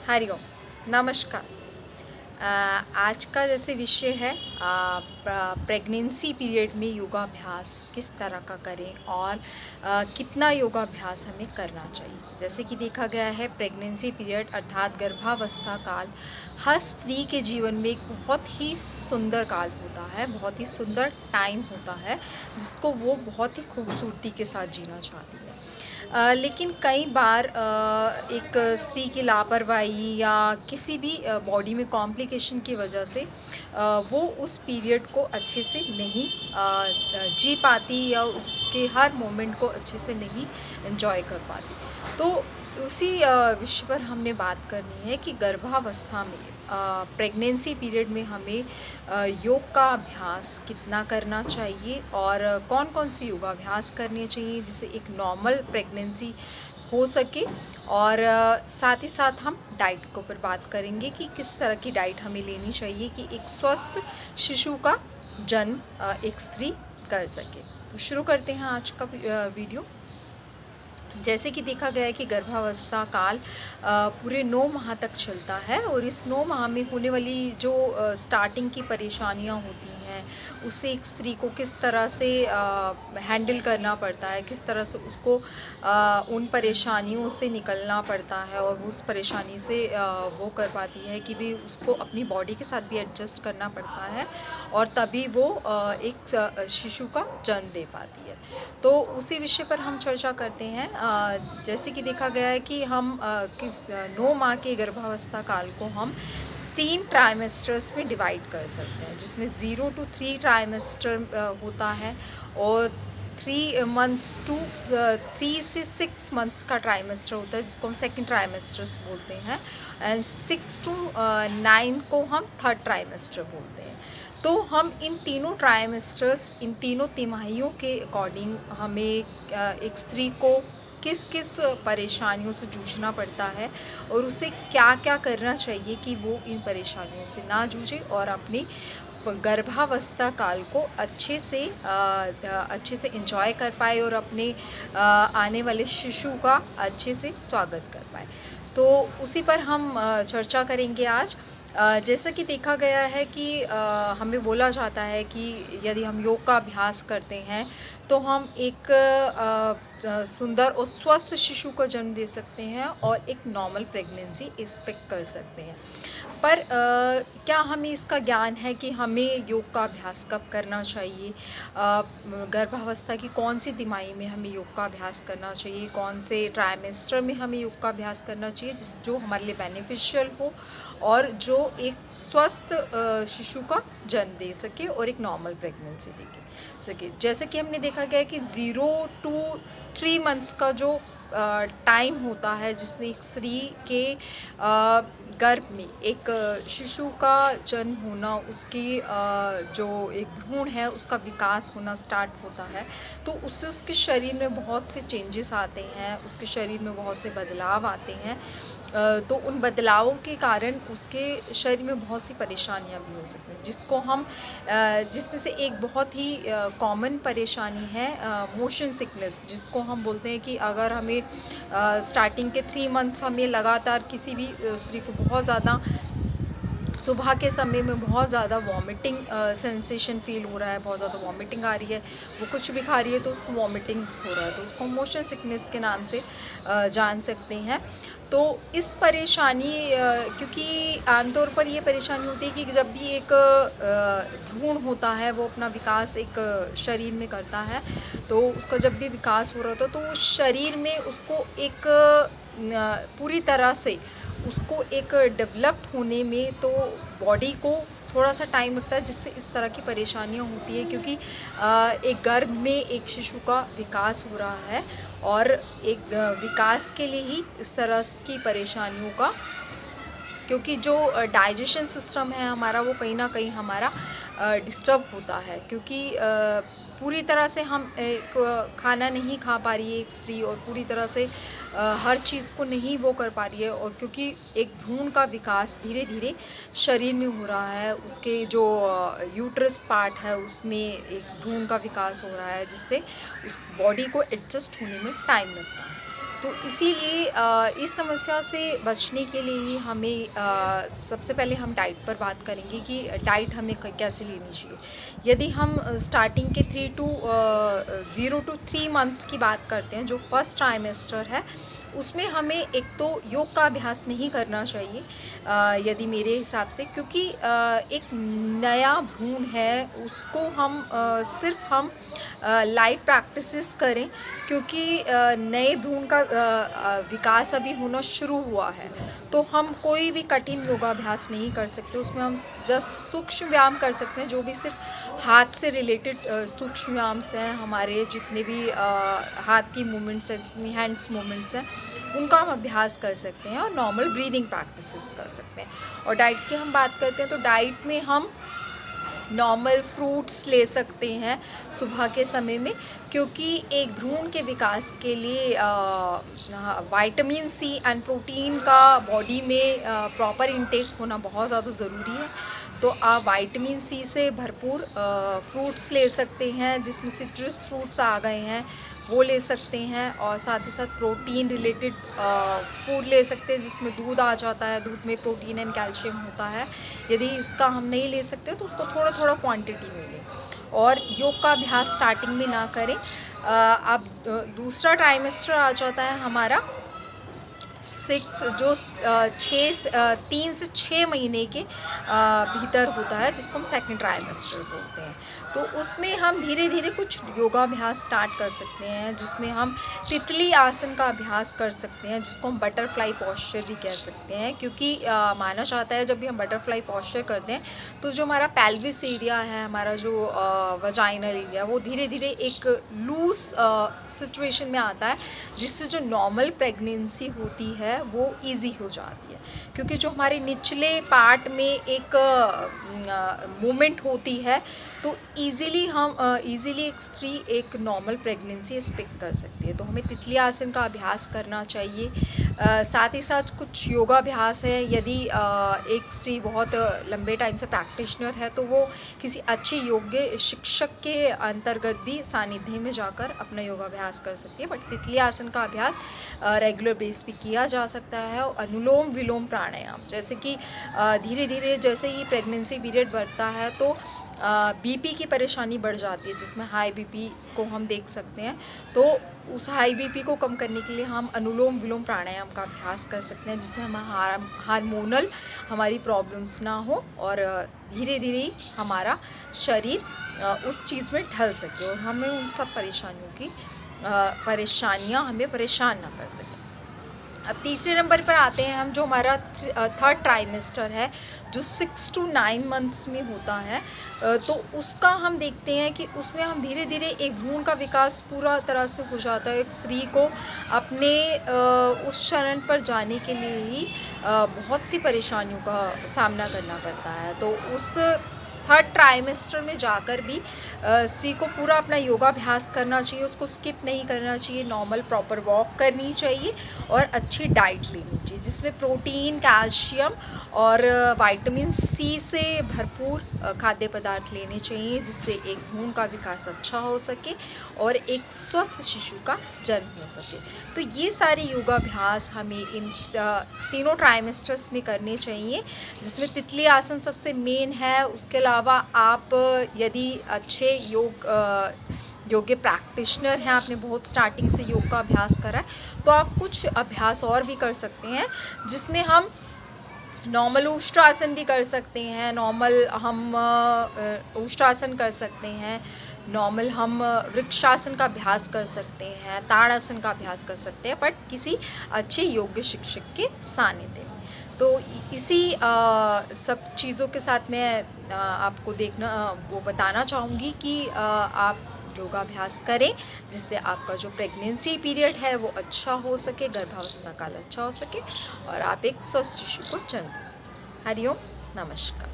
हरिओम, नमस्कार। आज का जैसे विषय है प्रेगनेंसी पीरियड में योगाभ्यास किस तरह का करें और कितना योगाभ्यास हमें करना चाहिए। जैसे कि देखा गया है प्रेगनेंसी पीरियड अर्थात गर्भावस्था काल हर स्त्री के जीवन में एक बहुत ही सुंदर काल होता है, बहुत ही सुंदर टाइम होता है जिसको वो बहुत ही खूबसूरती के साथ जीना चाहती है। लेकिन कई बार एक स्त्री की लापरवाही या किसी भी बॉडी में कॉम्प्लिकेशन की वजह से वो उस पीरियड को अच्छे से नहीं जी पाती या उसके हर मोमेंट को अच्छे से नहीं एंजॉय कर पाती। तो उसी विषय पर हमने बात करनी है कि गर्भावस्था में प्रेगनेंसी पीरियड में हमें योग का अभ्यास कितना करना चाहिए और कौन कौन सी योगाभ्यास करने चाहिए जिससे एक नॉर्मल प्रेगनेंसी हो सके। और साथ ही साथ हम डाइट के ऊपर बात करेंगे कि किस तरह की डाइट हमें लेनी चाहिए कि एक स्वस्थ शिशु का जन्म एक स्त्री कर सके। तो शुरू करते हैं आज का वीडियो। जैसे कि देखा गया है कि गर्भावस्था काल पूरे 9 माह तक चलता है और इस 9 माह में होने वाली जो स्टार्टिंग की परेशानियां होती हैं उससे एक स्त्री को किस तरह से हैंडल करना पड़ता है, किस तरह से उसको उन परेशानियों से निकलना पड़ता है और उस परेशानी से वो कर पाती है कि भी उसको अपनी बॉडी के साथ भी एडजस्ट करना पड़ता है और तभी वो एक शिशु का जन्म दे पाती है। तो उसी विषय पर हम चर्चा करते हैं। जैसे कि देखा गया है कि हम 9 माह के गर्भावस्था काल को हम 3 ट्राइमेस्टर्स में डिवाइड कर सकते हैं, जिसमें 0 to 3 ट्राइमेस्टर होता है और 3 से 6 मंथ्स का ट्राइमेस्टर होता है जिसको हम सेकंड ट्राइमेस्टर्स बोलते हैं एंड 6 to 9 को हम थर्ड ट्राइमेस्टर बोलते हैं। तो हम इन तीनों ट्राइमेस्टर्स, इन तीनों तिमाहियों के अकॉर्डिंग हमें एक स्त्री को किस किस परेशानियों से जूझना पड़ता है और उसे क्या क्या करना चाहिए कि वो इन परेशानियों से ना जूझे और अपनी गर्भावस्था काल को अच्छे से एंजॉय कर पाए और अपने आने वाले शिशु का अच्छे से स्वागत कर पाए। तो उसी पर हम चर्चा करेंगे आज। जैसा कि देखा गया है कि हमें बोला जाता है कि यदि हम योग का अभ्यास करते हैं तो हम एक सुंदर और स्वस्थ शिशु को जन्म दे सकते हैं और एक नॉर्मल प्रेगनेंसी एक्सपेक्ट कर सकते हैं। पर क्या हमें इसका ज्ञान है कि हमें योग का अभ्यास कब करना चाहिए, गर्भावस्था की कौन सी तिमाही में हमें योग का अभ्यास करना चाहिए, कौन से ट्राइमेस्टर में हमें योग का अभ्यास करना चाहिए जो हमारे लिए बेनिफिशियल हो और जो एक स्वस्थ शिशु का जन्म दे सके और एक नॉर्मल प्रेगनेंसी दे सके। जैसे कि हमने देखा गया कि 0 to 3 मंथ्स का जो टाइम होता है जिसमें एक स्त्री के गर्भ में एक शिशु का जन्म होना, उसकी जो एक भ्रूण है उसका विकास होना स्टार्ट होता है, तो उससे उसके शरीर में बहुत से चेंजेस आते हैं, उसके शरीर में बहुत से बदलाव आते हैं। तो उन बदलावों के कारण उसके शरीर में बहुत सी परेशानियां भी हो सकती हैं जिसको हम जिसमें से एक बहुत ही कॉमन परेशानी है मोशन सिकनेस, जिसको हम बोलते हैं कि अगर हमें स्टार्टिंग के 3 मंथ्स हमें लगातार किसी भी स्त्री को बहुत ज़्यादा सुबह के समय में बहुत ज़्यादा वॉमिटिंग सेंसेशन फील हो रहा है, बहुत ज़्यादा वॉमिटिंग आ रही है, वो कुछ भी खा रही है तो उसको वॉमिटिंग हो रहा है, तो उसको मोशन सिकनेस के नाम से जान सकते हैं। तो इस परेशानी क्योंकि आमतौर पर ये परेशानी होती है कि जब भी एक भ्रूण होता है वो अपना विकास एक शरीर में करता है, तो उसका जब भी विकास हो रहा होता है तो शरीर में उसको एक पूरी तरह से उसको एक डेवलप्ड होने में तो बॉडी को थोड़ा सा टाइम लगता है, जिससे इस तरह की परेशानियां होती है क्योंकि एक गर्भ में एक शिशु का विकास हो रहा है और एक विकास के लिए ही इस तरह की परेशानियों का, क्योंकि जो डाइजेशन सिस्टम है हमारा वो कहीं ना कहीं हमारा डिस्टर्ब होता है, क्योंकि पूरी तरह से हम एक खाना नहीं खा पा रही है एक स्त्री और पूरी तरह से हर चीज़ को नहीं वो कर पा रही है, और क्योंकि एक भ्रूण का विकास धीरे धीरे शरीर में हो रहा है, उसके जो यूट्रस पार्ट है उसमें एक भ्रूण का विकास हो रहा है जिससे उस बॉडी को एडजस्ट होने में टाइम लगता है। तो इसीलिए इस समस्या से बचने के लिए ही हमें सबसे पहले हम डाइट पर बात करेंगे कि डाइट हमें कैसे लेनी चाहिए। यदि हम स्टार्टिंग के 0 to 3 मंथ्स की बात करते हैं, जो फर्स्ट ट्राइमेस्टर है, उसमें हमें एक तो योग का अभ्यास नहीं करना चाहिए यदि मेरे हिसाब से, क्योंकि एक नया भ्रूण है, उसको हम सिर्फ हम लाइट प्रैक्टिसेस करें, क्योंकि नए भ्रूण का विकास अभी होना शुरू हुआ है, तो हम कोई भी कठिन योगाभ्यास नहीं कर सकते। उसमें हम जस्ट सूक्ष्म व्यायाम कर सकते हैं, जो भी सिर्फ हाथ से रिलेटेड सूक्ष्म व्यायाम हैं, हमारे जितने भी हाथ की मूवमेंट्स हैं, जितनी हैंड्स मूवमेंट्स हैं, उनका हम अभ्यास कर सकते हैं और नॉर्मल ब्रीदिंग प्रैक्टिसेस कर सकते हैं। और डाइट की हम बात करते हैं तो डाइट में हम नॉर्मल फ्रूट्स ले सकते हैं सुबह के समय में, क्योंकि एक भ्रूण के विकास के लिए विटामिन सी एंड प्रोटीन का बॉडी में प्रॉपर इंटेक होना बहुत ज़्यादा ज़रूरी है। तो आप विटामिन सी से भरपूर फ्रूट्स ले सकते हैं, जिसमें सिट्रस फ्रूट्स आ गए हैं, वो ले सकते हैं। और साथ ही साथ प्रोटीन रिलेटेड फूड ले सकते हैं, जिसमें दूध आ जाता है। दूध में प्रोटीन एंड कैल्शियम होता है। यदि इसका हम नहीं ले सकते तो उसको थोड़ा थोड़ा क्वांटिटी में लें। और योग का अभ्यास स्टार्टिंग में ना करें। अब दूसरा ट्राइमेस्टर आ जाता है हमारा 3 से 6 महीने के भीतर होता है, जिसको हम सेकंड ट्राइमेस्टर बोलते हैं। तो उसमें हम धीरे धीरे कुछ योगाभ्यास स्टार्ट कर सकते हैं, जिसमें हम तितली आसन का अभ्यास कर सकते हैं, जिसको हम बटरफ्लाई पोस्चर भी कह सकते हैं। क्योंकि माना जाता है जब भी हम बटरफ्लाई पोस्चर करते हैं तो जो हमारा पेल्विस एरिया है, हमारा जो वजाइनल एरिया, वो धीरे धीरे एक लूज सिचुएशन में आता है, जिससे जो नॉर्मल प्रेगनेंसी होती है वो इजी हो जाती है। क्योंकि जो हमारे निचले पार्ट में एक मूवमेंट होती है, तो इजीली एक स्त्री एक नॉर्मल प्रेगनेंसी एक्सपेक्ट कर सकती है। तो हमें तितली आसन का अभ्यास करना चाहिए। साथ ही साथ कुछ योगाभ्यास है, यदि एक स्त्री बहुत लंबे टाइम से प्रैक्टिशनर है तो वो किसी अच्छे योग्य शिक्षक के अंतर्गत भी सानिध्य में जाकर अपना योगाभ्यास कर सकती है। बट तितली आसन का अभ्यास रेगुलर बेस पे किया जा सकता है। और अनुलोम विलोम प्राणायाम, जैसे कि धीरे धीरे जैसे ही प्रेगनेंसी पीरियड बढ़ता है तो बीपी की परेशानी बढ़ जाती है, जिसमें हाई बीपी को हम देख सकते हैं। तो उस हाई बीपी को कम करने के लिए हम अनुलोम विलोम प्राणायाम का अभ्यास कर सकते हैं, जिससे हम हार्मोनल हमारी प्रॉब्लम्स ना हो और धीरे धीरे हमारा शरीर उस चीज़ में ढल सके और हमें उन सब परेशानियाँ हमें परेशान ना कर सकें। अब तीसरे नंबर पर आते हैं हम, जो हमारा थर्ड ट्राइमेस्टर है, जो 6 to 9 मंथ्स में होता है। तो उसका हम देखते हैं कि उसमें हम धीरे धीरे एक भ्रूण का विकास पूरा तरह से हो जाता है। एक स्त्री को अपने उस चरण पर जाने के लिए ही बहुत सी परेशानियों का सामना करना पड़ता है। तो उस थर्ड ट्राइमेस्टर में जाकर भी स्त्री को पूरा अपना योगाभ्यास करना चाहिए, उसको स्किप नहीं करना चाहिए, नॉर्मल प्रॉपर वॉक करनी चाहिए और अच्छी डाइट लेनी चाहिए, जिसमें प्रोटीन, कैल्शियम और विटामिन सी से भरपूर खाद्य पदार्थ लेने चाहिए, जिससे एक भ्रूण का विकास अच्छा हो सके और एक स्वस्थ शिशु का जन्म हो सके। तो ये सारे योगाभ्यास हमें इन तीनों ट्राइमेस्टर्स में करने चाहिए, जिसमें तितली आसन सबसे मेन है। उसके अलावा आप यदि अच्छे योग्य प्रैक्टिशनर हैं, आपने बहुत स्टार्टिंग से योग का अभ्यास करा है, तो आप कुछ अभ्यास और भी कर सकते हैं, जिसमें हम नॉर्मल उष्ट्रासन भी कर सकते हैं। नॉर्मल हम उष्ट्रासन कर सकते हैं, नॉर्मल हम वृक्षासन का अभ्यास कर सकते हैं, ताड़ासन का अभ्यास कर सकते हैं, बट किसी अच्छे योग्य शिक्षक के सानिध्य में। तो इसी सब चीज़ों के साथ मैं आपको वो बताना चाहूँगी कि आप योगाभ्यास करें, जिससे आपका जो प्रेगनेंसी पीरियड है वो अच्छा हो सके, गर्भावस्था काल अच्छा हो सके और आप एक स्वस्थ शिशु को जन्म दे सकें। हरिओम, नमस्कार।